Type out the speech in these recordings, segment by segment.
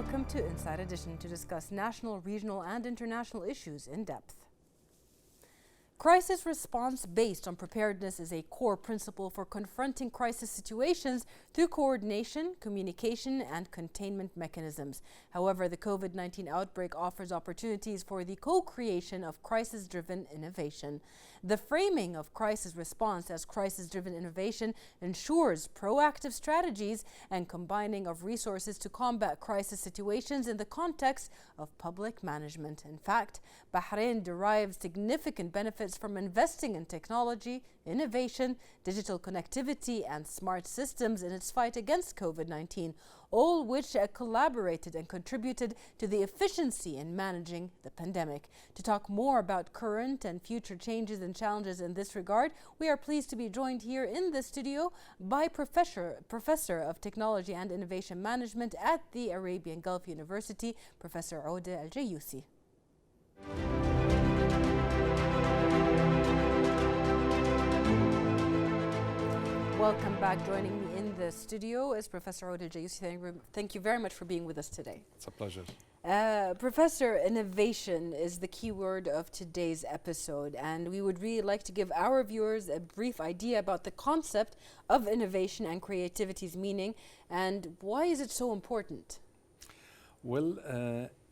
Welcome to Insid Edition to discuss national, regional, and international issues in depth. Crisis response based on preparedness is a core principle for confronting crisis situations through coordination, communication, and containment mechanisms. However, the COVID-19 outbreak offers opportunities for the co-creation of crisis-driven innovation. The framing of crisis response as crisis-driven innovation ensures proactive strategies and combining of resources to combat crisis situations in the context of public management. In fact, Bahrain derives significant benefits from investing in technology, innovation, digital connectivity, and smart systems in its fight against COVID-19, all which collaborated and contributed to the efficiency in managing the pandemic. To talk more about current and future changes and challenges in this regard, we are pleased to be joined here in the studio by Professor of Technology and Innovation Management at the Arabian Gulf University, Professor Odeh AlJayyousi. Welcome back. Joining me in the studio is Professor Odeh AlJayyousi. Thank you very much for being with us today. It's a pleasure. Professor, innovation is the key word of today's episode, and we would really like to give our viewers a brief idea about the concept of innovation and creativity's meaning, and why is it so important? Well,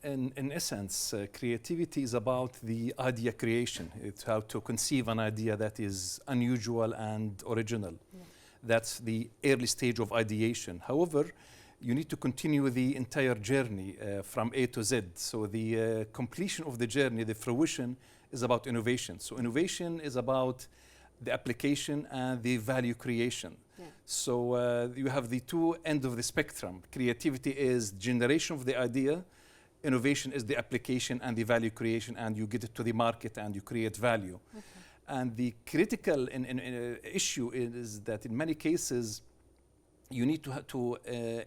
in essence, creativity is about the idea creation. It's how to conceive an idea that is unusual and original. Yeah. That's the early stage of ideation. However, you need to continue the entire journey from A to Z. So the completion of the journey, the fruition, is about innovation. So innovation is about the application and the value creation. Yeah. So you have the two ends of the spectrum. Creativity is generation of the idea. Innovation is the application and the value creation, and you get it to the market and you create value. Okay. And the critical issue is that in many cases, you need to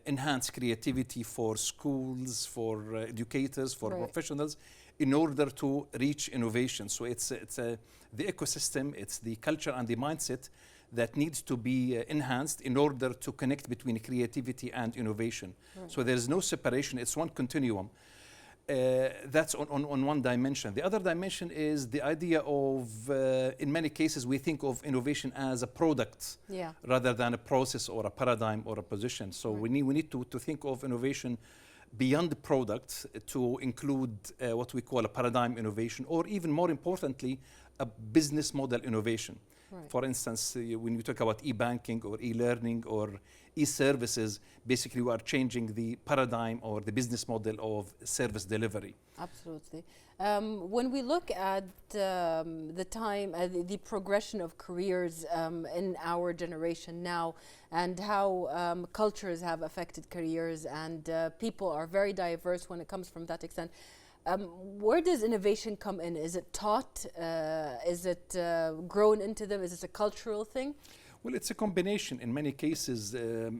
enhance creativity for schools, for educators, for professionals, in order to reach innovation. So it's the ecosystem, it's the culture and the mindset that needs to be enhanced in order to connect between creativity and innovation. Right. So there's no separation, it's one continuum. That's on one dimension. The other dimension is the idea of, in many cases, we think of innovation as a product rather than a process or a paradigm or a position. So we need to think of innovation beyond the product to include what we call a paradigm innovation, or even more importantly, a business model innovation. Right. For instance, when you talk about e-banking or e-learning or e-services, basically we are changing the paradigm or the business model of service delivery. Absolutely. When we look at the progression of careers in our generation now, and how cultures have affected careers, and people are very diverse when it comes from that extent, where does innovation come in? Is it taught? Is it grown into them? Is it a cultural thing? Well, it's a combination. In many cases,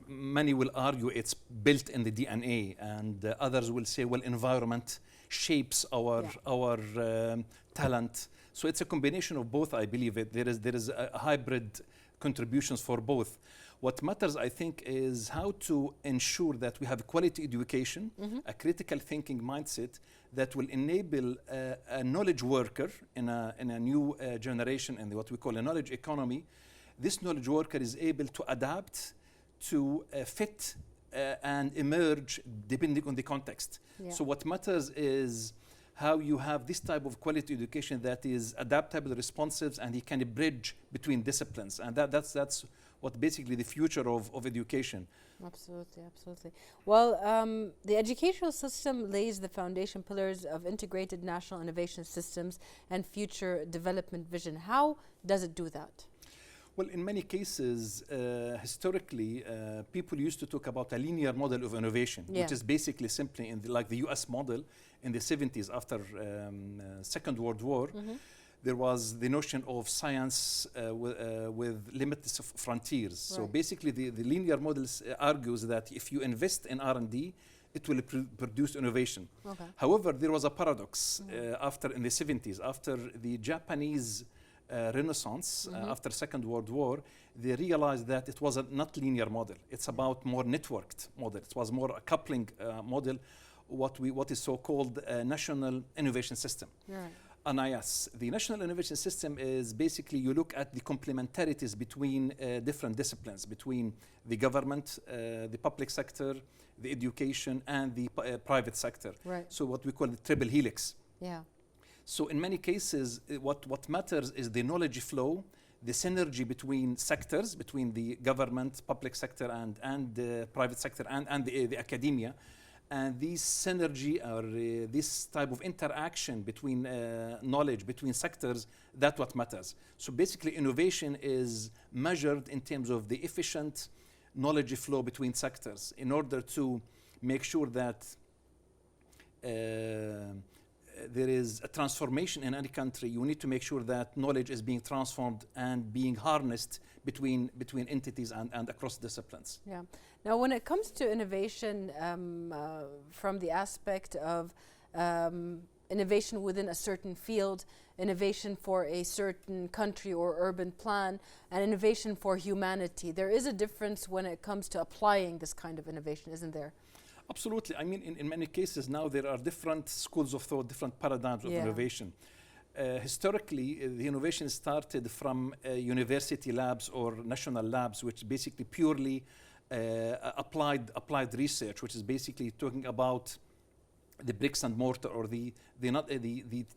many will argue it's built in the DNA, and others will say, well, environment shapes our talent. So it's a combination of both, I believe. There is a hybrid contributions for both. What matters, I think, is how to ensure that we have quality education, a critical thinking mindset that will enable a knowledge worker in a new generation, in what we call a knowledge economy. This knowledge worker is able to adapt, to fit and emerge depending on the context. Yeah. So what matters is how you have this type of quality education that is adaptable, responsive, and he can bridge between disciplines. And that's what basically the future of education. Absolutely, absolutely. Well, the educational system lays the foundation pillars of integrated national innovation systems and future development vision. How does it do that? Well, in many cases, historically, people used to talk about a linear model of innovation, which is basically simply like the US model in the 70s after Second World War. There was the notion of science with limitless frontiers. Right. So basically, the linear model argues that if you invest in R&D, it will produce innovation. Okay. However, there was a paradox in the 70s, after the Japanese Renaissance, after Second World War, they realized that it was a not linear model. It's about more networked model. It was more a coupling model what is so-called a National Innovation System. Right. NIS. The National Innovation System is basically you look at the complementarities between different disciplines, between the government, the public sector, the education, and the private sector. Right. So what we call the triple helix. Yeah. So in many cases, what matters is the knowledge flow, the synergy between sectors, between the government, public sector, and the private sector, and the academia. And this synergy or this type of interaction between knowledge, between sectors, that's what matters. So basically innovation is measured in terms of the efficient knowledge flow between sectors in order to make sure that there is a transformation in any country. You need to make sure that knowledge is being transformed and being harnessed between entities and across disciplines. Yeah. Now, when it comes to innovation, from the aspect of innovation within a certain field, innovation for a certain country or urban plan, and innovation for humanity, there is a difference when it comes to applying this kind of innovation, isn't there? Absolutely. I mean, in many cases now there are different schools of thought, different paradigms of innovation. Historically, the innovation started from university labs or national labs, which basically purely applied research, which is basically talking about the bricks and mortar or the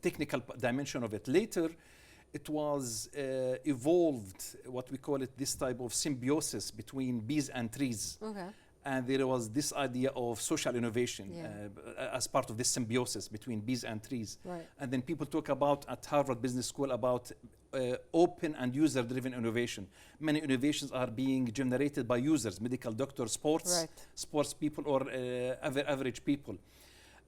technical dimension of it. Later, it was evolved, what we call it, this type of symbiosis between bees and trees. Okay. And there was this idea of social innovation as part of this symbiosis between bees and trees. Right. And then people talk about at Harvard Business School about open and user-driven innovation. Many innovations are being generated by users, medical doctors, sports people, or average people.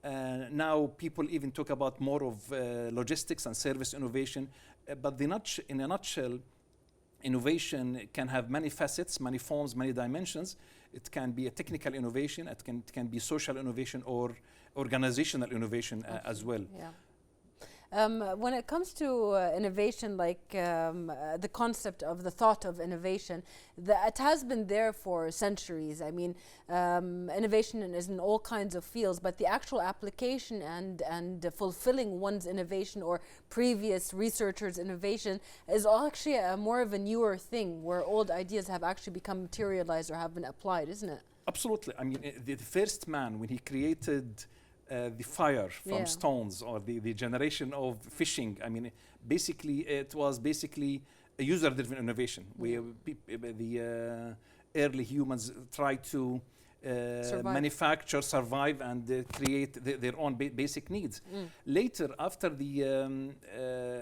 Now people even talk about more of logistics and service innovation. But in a nutshell, innovation can have many facets, many forms, many dimensions. It can be a technical innovation, it can be social innovation or organizational innovation as well. Yeah. When it comes to innovation, like the concept of the thought of innovation, it has been there for centuries. I mean, innovation is in all kinds of fields, but the actual application and fulfilling one's innovation or previous researchers' innovation is actually more of a newer thing, where old ideas have actually become materialized or have been applied, isn't it? Absolutely. I mean, the first man, when he created the fire from stones, or the generation of fishing. I mean, basically, it was basically a user-driven innovation. The early humans tried to manufacture, survive, and create their own basic needs. Later, after the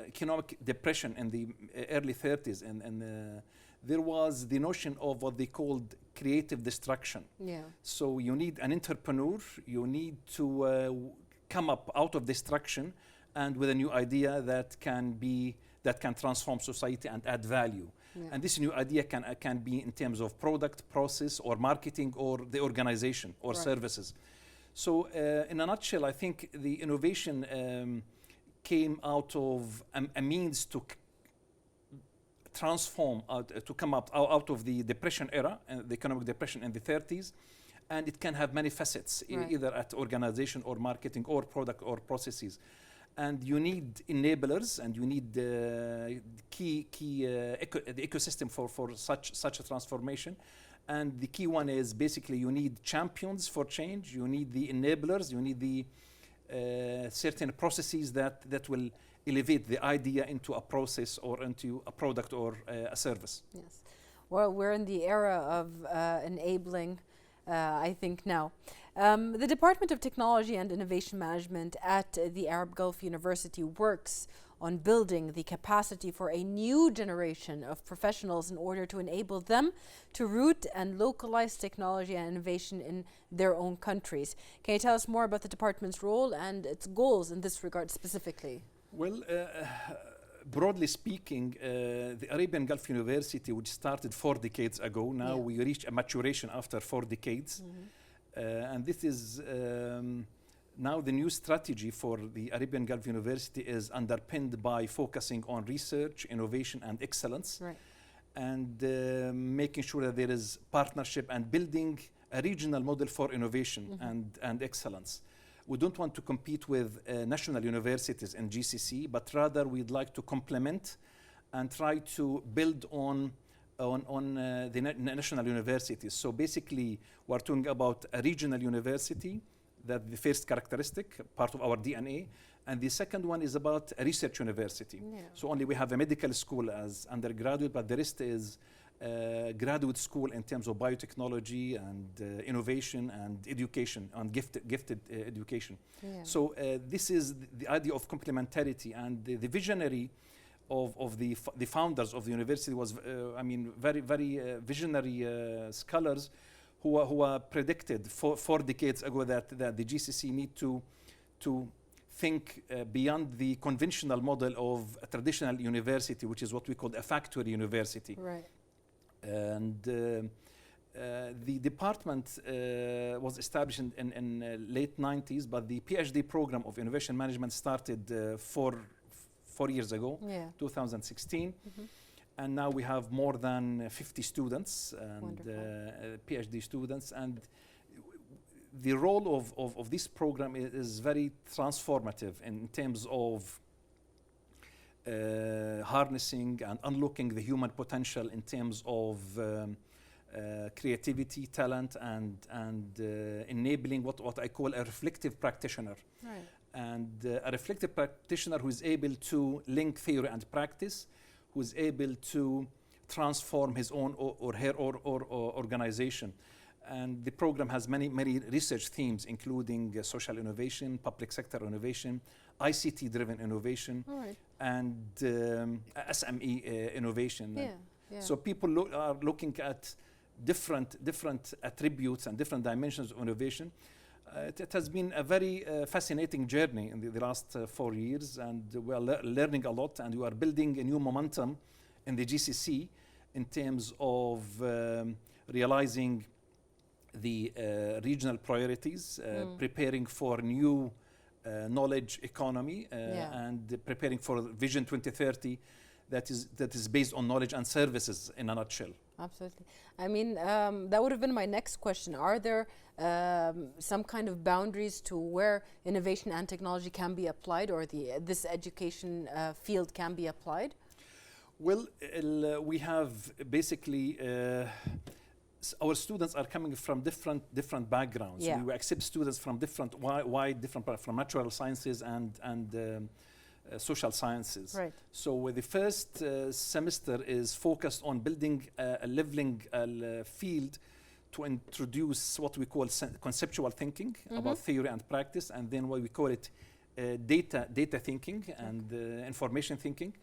economic depression in the early 30s, and there was the notion of what they called creative destruction. Yeah. So you need an entrepreneur, you need to come up out of destruction and with a new idea that can transform society and add value. Yeah. And this new idea can be in terms of product, process, or marketing, or the organization, or services. So in a nutshell, I think the innovation came out of a means to transform, to come out of the depression era, the economic depression in the 30s, and it can have many facets, either at organization or marketing or product or processes. And you need enablers, and you need the ecosystem for such a transformation. And the key one is basically you need champions for change, you need the enablers, you need the certain processes that will elevate the idea into a process or into a product or a service. Yes. Well, we're in the era of enabling, I think now. The Department of Technology and Innovation Management at the Arab Gulf University works on building the capacity for a new generation of professionals in order to enable them to root and localize technology and innovation in their own countries. Can you tell us more about the department's role and its goals in this regard specifically? Well, broadly speaking, the Arabian Gulf University, which started 4 decades ago, now we reach a maturation after 4 decades. And this is now the new strategy for the Arabian Gulf University is underpinned by focusing on research, innovation, and excellence. Right. And making sure that there is partnership and building a regional model for innovation and excellence. we don't want to compete with national universities in GCC, but rather we'd like to complement and try to build on the national universities. So basically, we're talking about a regional university, that's the first characteristic, part of our DNA. And the second one is about a research university. Yeah. So only we have a medical school as undergraduate, but the rest is graduate school in terms of biotechnology and innovation and education and gifted education. Yeah. So this is the idea of complementarity, and the visionary of the founders of the university was, I mean, very visionary scholars who predicted 4 decades ago that the GCC need to think beyond the conventional model of a traditional university, which is what we call a factory university. Right. And the department was established in late 90s, but the PhD program of innovation management started 4 years ago, 2016. And now we have more than 50 students and PhD students. And the role of this program is very transformative in terms of harnessing and unlocking the human potential in terms of creativity, talent, and enabling what I call a reflective practitioner. Right. And a reflective practitioner who is able to link theory and practice, who is able to transform his own or her organization. And the program has many research themes, including social innovation, public sector innovation, ICT-driven innovation, and SME innovation. Yeah. So people are looking at different attributes and different dimensions of innovation. It has been a very fascinating journey in the last 4 years, and we are learning a lot, and we are building a new momentum in the GCC in terms of realizing the regional priorities, preparing for new knowledge economy, and preparing for Vision 2030 that is based on knowledge and services in a nutshell. Absolutely. I mean, that would have been my next question. Are there some kind of boundaries to where innovation and technology can be applied, or this education field can be applied? Well, we have basically our students are coming from different backgrounds. We accept students from different from natural sciences and social sciences. Right. So the first semester is focused on building a leveling field to introduce what we call conceptual thinking about theory and practice, and then what we call it data thinking and information thinking.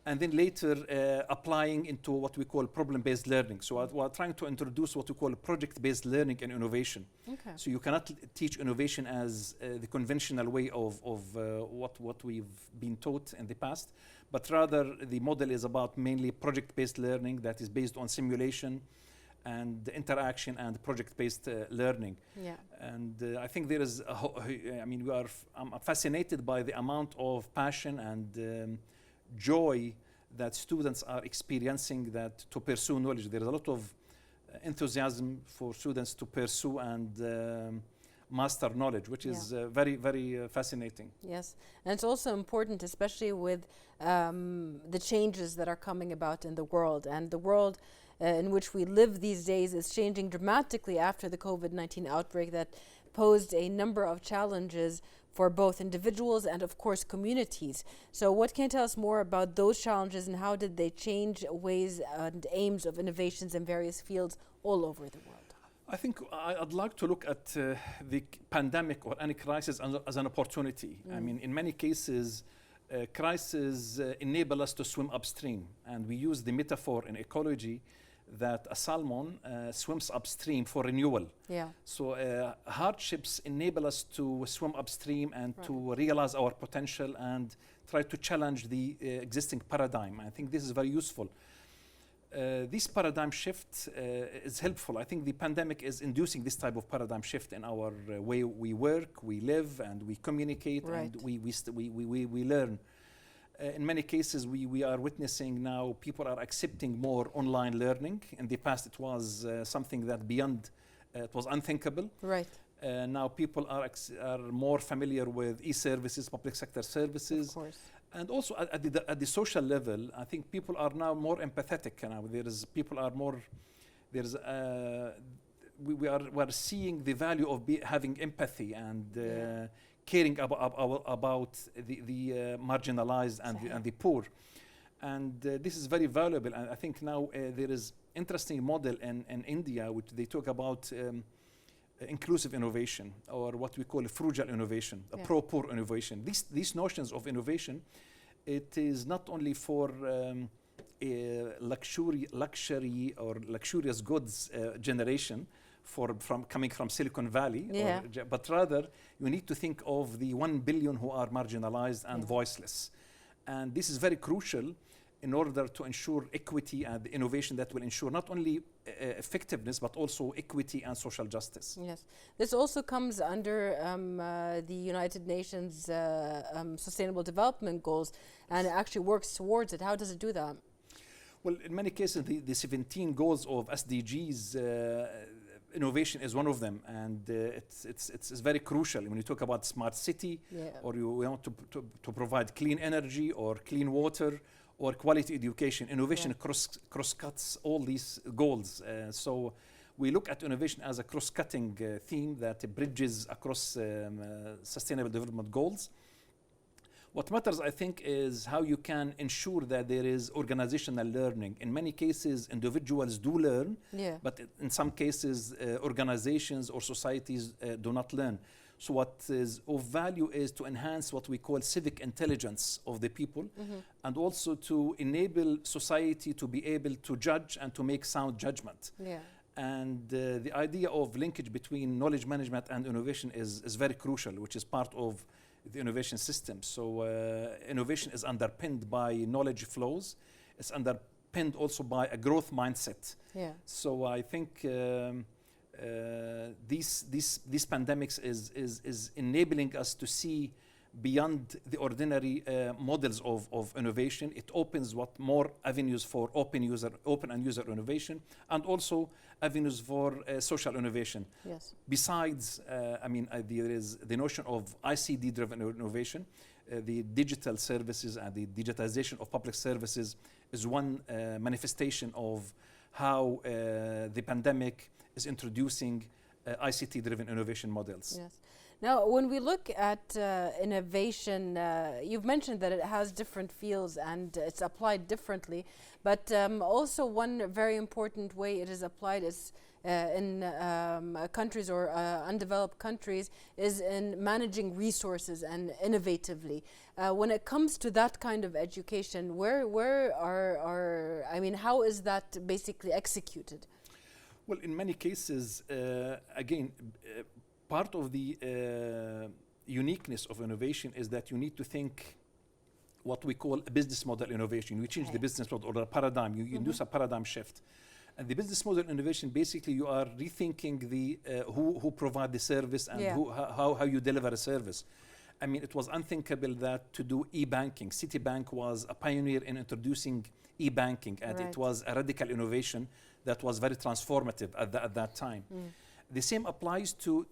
And then later applying into what we call problem-based learning. So we're trying to introduce what we call project-based learning and innovation. Okay. So you cannot teach innovation as the conventional way of what we've been taught in the past, but rather the model is about mainly project-based learning that is based on simulation and interaction and project-based learning. Yeah. And I think there is, I'm fascinated by the amount of passion and joy that students are experiencing that to pursue knowledge. There is a lot of enthusiasm for students to pursue and master knowledge, which is very fascinating. Yes, and it's also important, especially with the changes that are coming about in the world. And the world in which we live these days is changing dramatically after the COVID-19 outbreak that posed a number of challenges for both individuals and, of course, communities. So what can you tell us more about those challenges, and how did they change ways and aims of innovations in various fields all over the world? I think I'd like to look at the pandemic or any crisis as an opportunity. I mean, in many cases, crises enable us to swim upstream. And we use the metaphor in ecology that a salmon swims upstream for renewal. Yeah. So hardships enable us to swim upstream and to realize our potential and try to challenge the existing paradigm. I think this is very useful. This paradigm shift is helpful. I think the pandemic is inducing this type of paradigm shift in our way we work, we live, and we communicate, and we learn. In many cases, we are witnessing now people are accepting more online learning. In the past, it was something that it was unthinkable. Right. Now people are more familiar with e-services, public sector services. Of course. And also at the social level, I think people are now more empathetic. Now we are seeing the value of having empathy and caring about the marginalized and the poor. And this is very valuable. And I think now there is interesting model in India, which they talk about inclusive innovation, or what we call frugal innovation, a pro-poor innovation. These notions of innovation, it is not only for luxury or luxurious goods generation coming from Silicon Valley, but rather you need to think of the 1 billion who are marginalized and voiceless. And this is very crucial in order to ensure equity and innovation that will ensure not only effectiveness, but also equity and social justice. Yes. This also comes under the United Nations Sustainable Development Goals, and it actually works towards it. How does it do that? Well, in many cases, the 17 goals of SDGs, innovation is one of them, and it's very crucial when you talk about smart city, or you want to provide clean energy or clean water or quality education. Innovation cross-cuts all these goals. So we look at innovation as a cross-cutting theme that bridges across sustainable development goals. What matters, I think, is how you can ensure that there is organizational learning. In many cases, individuals do learn, but in some cases, organizations or societies do not learn. So what is of value is to enhance what we call civic intelligence of the people, and also to enable society to be able to judge and to make sound judgment. And the idea of linkage between knowledge management and innovation is very crucial, which is part of the innovation system. So innovation is underpinned by knowledge flows. It's underpinned also by a growth mindset. So I think these pandemics is enabling us to see beyond the ordinary models of innovation. It opens more avenues for open and user innovation, and also avenues for social innovation. Besides, there is the notion of ICD-driven innovation. The digital services and the digitization of public services is one manifestation of how the pandemic is introducing ICT-driven innovation models. Now, when we look at innovation, you've mentioned that it has different fields and it's applied differently, but also one very important way it is applied is in countries or undeveloped countries is in managing resources and innovatively. When it comes to that kind of education, how is that basically executed? Well, in many cases, again, part of the uniqueness of innovation is that you need to think what we call a business model innovation. You change the business model or a paradigm. You induce a paradigm shift. And the business model innovation, basically, you are rethinking the who provide the service and how you deliver a service. I mean, it was unthinkable that to do e-banking. Citibank was a pioneer in introducing e-banking, and it was a radical innovation that was very transformative at that time. The same applies to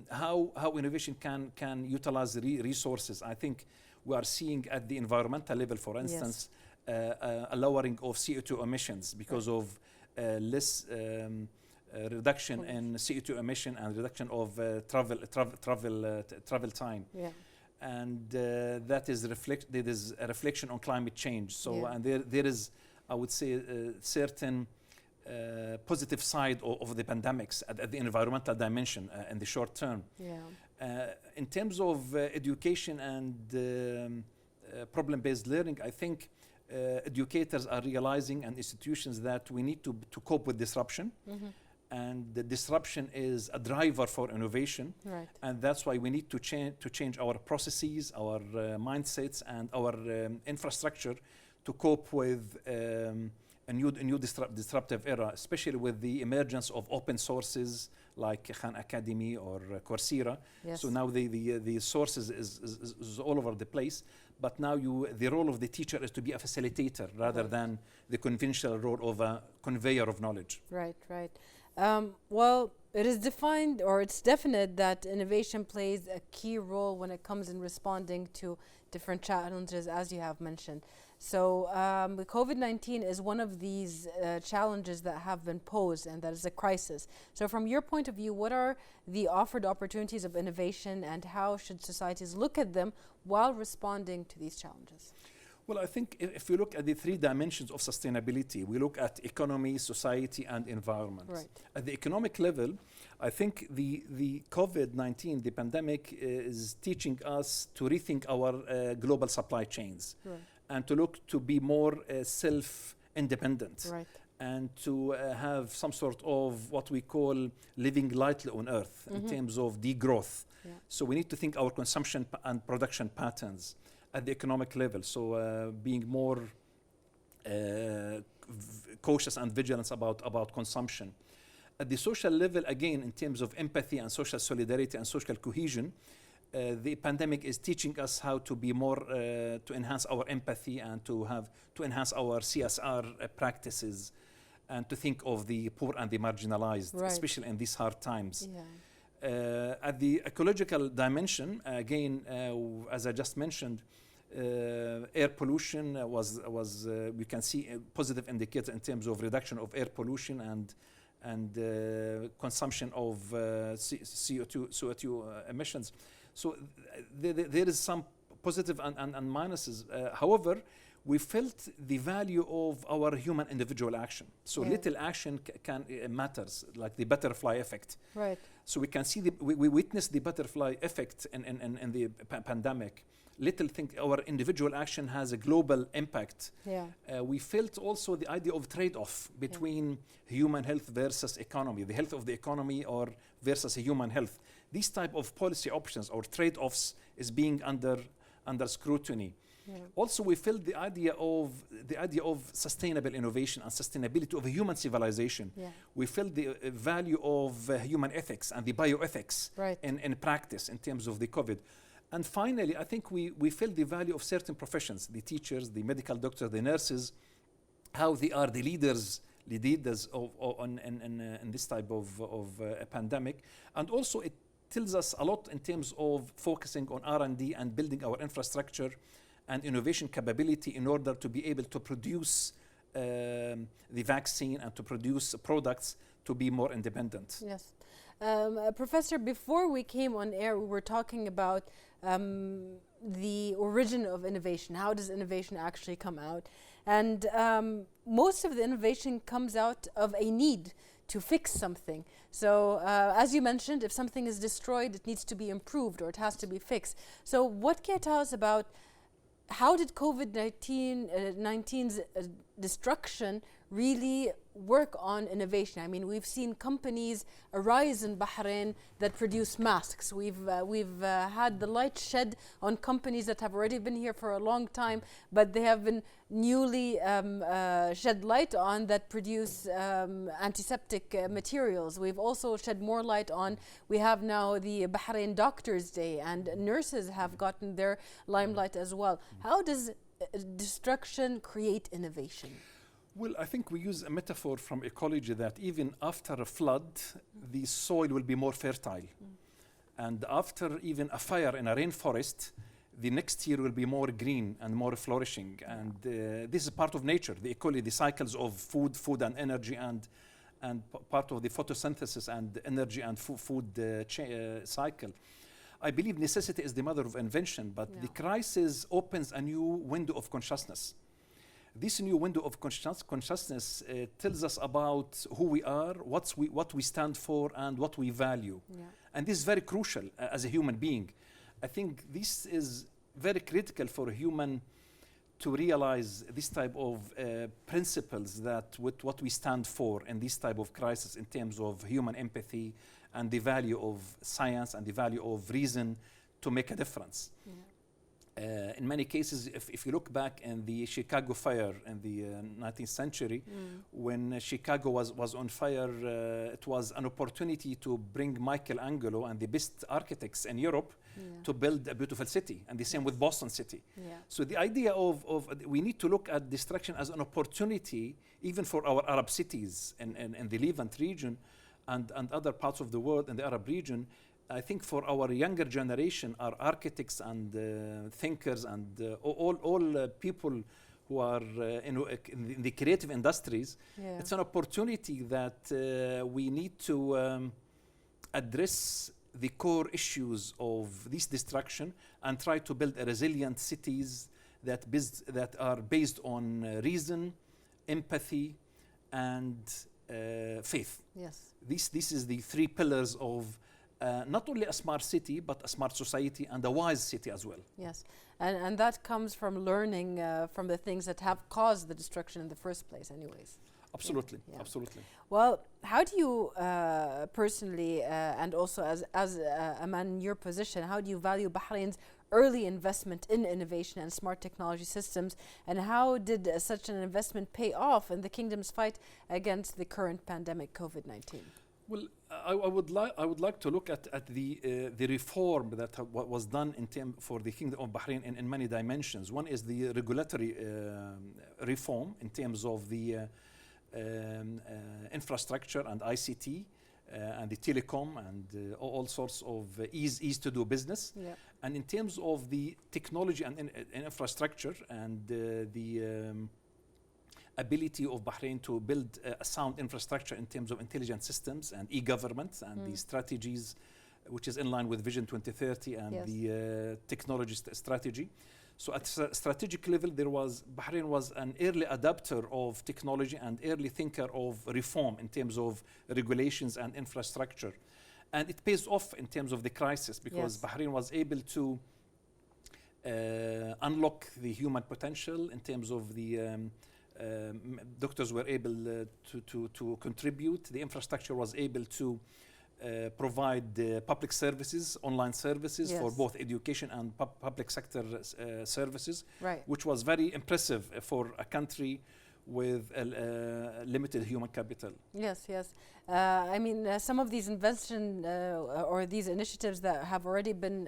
how innovation can utilize resources. I think we are seeing at the environmental level, for instance, a lowering of CO2 emissions because of less reduction in CO2 emission and reduction of travel time. And that is a reflection on climate change. So and there is, I would say, a certain positive side of the pandemics at the environmental dimension in the short term. In terms of education and problem-based learning, I think educators are realizing, and institutions, that we need to cope with disruption. And the disruption is a driver for innovation. And that's why we need to change our processes, our mindsets, and our infrastructure to cope with a new disruptive era, especially with the emergence of open sources like Khan Academy or Coursera. So now the sources is all over the place. But now the role of the teacher is to be a facilitator rather than the conventional role of a conveyor of knowledge. Right. Well, it is defined, or it's definite, that innovation plays a key role when it comes in responding to different challenges, as you have mentioned. So, the COVID-19 is one of these challenges that have been posed, and that is a crisis. So, from your point of view, what are the offered opportunities of innovation, and how should societies look at them while responding to these challenges? Well, I think if you look at the three dimensions of sustainability, we look at economy, society, and environment. Right. At the economic level, I think the COVID-19, the pandemic, is teaching us to rethink our global supply chains, Right. and to look to be more self-independent, Right. and to have some sort of what we call living lightly on earth in terms of degrowth. Yeah. So we need to think our consumption and production patterns at the economic level. So being more cautious and vigilant about consumption. At the social level, again, in terms of empathy and social solidarity and social cohesion, the pandemic is teaching us how to be more, to enhance our empathy and to enhance our CSR practices, and to think of the poor and the marginalized, Right. especially in these hard times. Yeah. At the ecological dimension, again, as I just mentioned, air pollution we can see a positive indicator in terms of reduction of air pollution and consumption of CO2 emissions. So there is some positive and minuses. However, we felt the value of our human individual action. So Yeah. little action matters, like the butterfly effect. Right. So we can see we witnessed the butterfly effect in the pandemic. Little thing, our individual action has a global impact. Yeah. We felt also the idea of trade-off between human health versus economy, the health of the economy or versus human health. These type of policy options or trade-offs is being under scrutiny. Yeah. Also, we felt the idea of sustainable innovation and sustainability of a human civilization. Yeah. We felt the value of human ethics and the bioethics Right. in practice in terms of the COVID. And finally, I think we felt the value of certain professions, the teachers, the medical doctors, the nurses, how they are the leaders in this type of pandemic. And also it tells us a lot in terms of focusing on R&D and building our infrastructure and innovation capability in order to be able to produce the vaccine and to produce products to be more independent. Yes. Professor, before we came on air, we were talking about the origin of innovation. How does innovation actually come out? And most of the innovation comes out of a need to fix something. So as you mentioned, if something is destroyed, it needs to be improved or it has to be fixed. So what can you tell us about how did COVID-19's destruction really work on innovation? I mean, we've seen companies arise in Bahrain that produce masks. We've had the light shed on companies that have already been here for a long time, but they have been newly shed light on that produce antiseptic materials. We've also shed more light on, we have now the Bahrain Doctors' Day, and nurses have gotten their limelight as well. How does destruction create innovation? Well, I think we use a metaphor from ecology that even after a flood, the soil will be more fertile. And after even a fire in a rainforest, the next year will be more green and more flourishing. And this is part of nature, the ecology, the cycles of food and energy, and part of the photosynthesis and energy and food cycle. I believe necessity is the mother of invention, but the crisis opens a new window of consciousness. This new window of consciousness tells us about who we are, what we stand for, and what we value. Yeah. And this is very crucial as a human being. I think this is very critical for a human to realize this type of principles, that with what we stand for in this type of crisis in terms of human empathy and the value of science and the value of reason to make a difference. Yeah. In many cases, if you look back in the Chicago fire in the 19th century, when Chicago was on fire, it was an opportunity to bring Michelangelo and the best architects in Europe to build a beautiful city, and the same with Boston City. Yeah. So the idea of we need to look at destruction as an opportunity, even for our Arab cities in the Levant region, and other parts of the world in the Arab region. I think for our younger generation, our architects and thinkers and all people who are in the creative industries, it's an opportunity that we need to address the core issues of this destruction and try to build a resilient cities that are based on reason, empathy, and faith. Yes. This is the three pillars of not only a smart city, but a smart society and a wise city as well. Yes, and that comes from learning from the things that have caused the destruction in the first place anyways. Absolutely, absolutely. Well, how do you personally, and also as a man in your position, how do you value Bahrain's early investment in innovation and smart technology systems, and how did such an investment pay off in the kingdom's fight against the current pandemic, COVID-19? Well, I would like to look at the reform that was done for the Kingdom of Bahrain in many dimensions. One is the regulatory reform in terms of the infrastructure and ICT and the telecom and all sorts of ease to do business. Yeah. And in terms of the technology and infrastructure and the ability of Bahrain to build a sound infrastructure in terms of intelligent systems and e-government and the strategies, which is in line with Vision 2030 and the technology strategy. So at strategic level, Bahrain was an early adopter of technology and early thinker of reform in terms of regulations and infrastructure. And it pays off in terms of the crisis because Bahrain was able to unlock the human potential in terms of the doctors were able to contribute. The infrastructure was able to provide public services, online services for both education and public sector services, which was very impressive for a country with limited human capital. Yes, yes. I mean, some of these inventions or these initiatives that have already been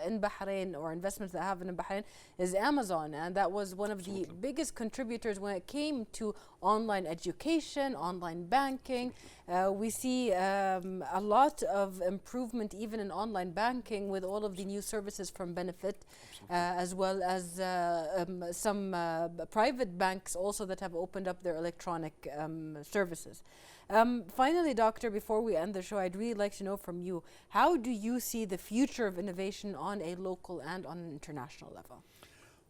in Bahrain, or investments that have been in Bahrain, is Amazon. And that was one of the biggest contributors when it came to online education, online banking. We see a lot of improvement even in online banking with all of the new services from Benefit, as well as some private banks also that have opened up their electronic services. Finally, Doctor, before we end the show, I'd really like to know from you, how do you see the future of innovation on a local and on an international level?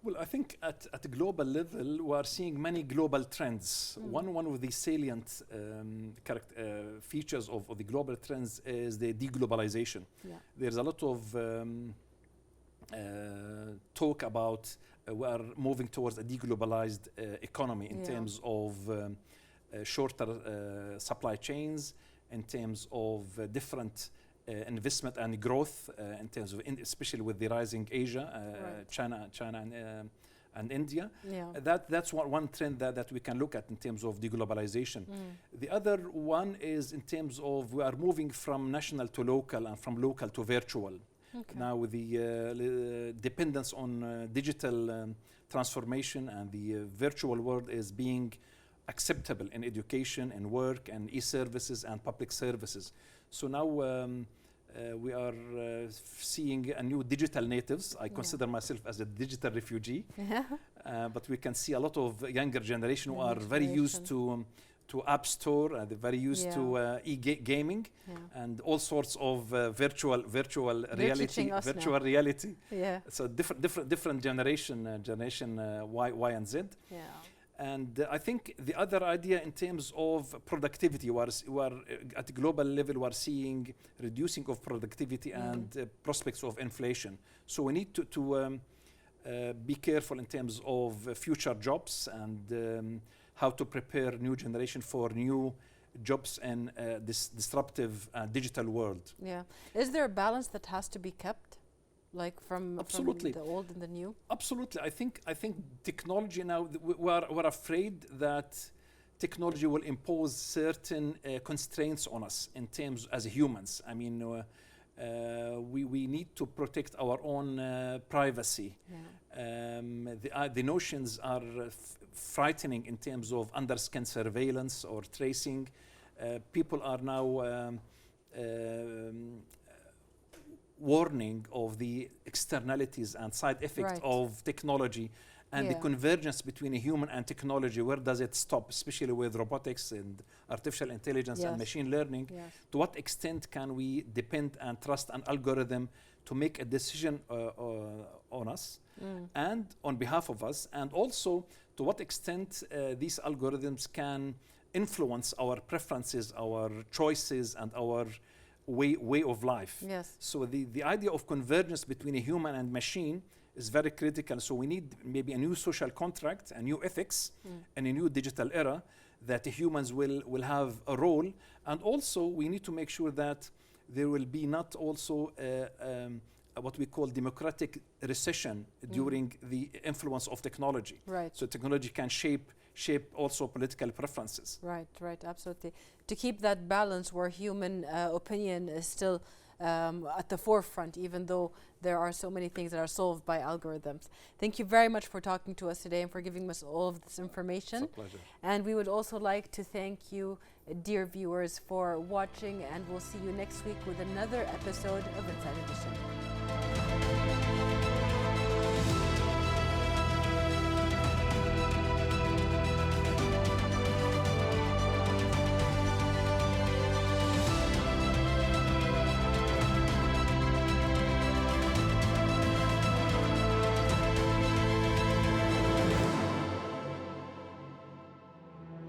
Well, I think at a global level, we are seeing many global trends. One of the salient features of the global trends is the deglobalization. There's a lot of talk about we are moving towards a deglobalized economy in terms of shorter supply chains, in terms of different investment and growth, in terms of especially with the rising Asia, China and India. That's one trend that we can look at in terms of deglobalization. The other one is in terms of we are moving from national to local and from local to virtual. Now with the dependence on digital transformation, and the virtual world is being acceptable in education and work and e-services and public services. So now we are seeing a new digital natives. I consider myself as a digital refugee, but we can see a lot of younger generation who are very used to App Store, they're very used to e-gaming and all sorts of virtual reality. So different generation Y and Z. And I think the other idea in terms of productivity, we are at the global level, we are seeing reducing of productivity and prospects of inflation. So we need to be careful in terms of future jobs and how to prepare new generation for new jobs in this disruptive digital world. Is there a balance that has to be kept? Like from the old and the new? Absolutely. I think technology now, we're afraid that technology will impose certain constraints on us in terms as humans. I mean, we need to protect our own privacy. The notions are frightening in terms of under-skin surveillance or tracing. People are now warning of the externalities and side effects of technology and the convergence between a human and technology. Where does it stop, especially with robotics and artificial intelligence and machine learning? To what extent can we depend and trust an algorithm to make a decision on us and on behalf of us? And also, to what extent these algorithms can influence our preferences, our choices, and our way of life. So the idea of convergence between a human and machine is very critical. So we need maybe a new social contract, a new ethics, and a new digital era that humans will have a role. And also we need to make sure that there will be not also what we call democratic recession during the influence of technology. So technology can shape also political preferences. Right, absolutely. To keep that balance where human opinion is still at the forefront, even though there are so many things that are solved by algorithms. Thank you very much for talking to us today and for giving us all of this information. It's a pleasure. And we would also like to thank you, dear viewers, for watching, and we'll see you next week with another episode of Insid Edition.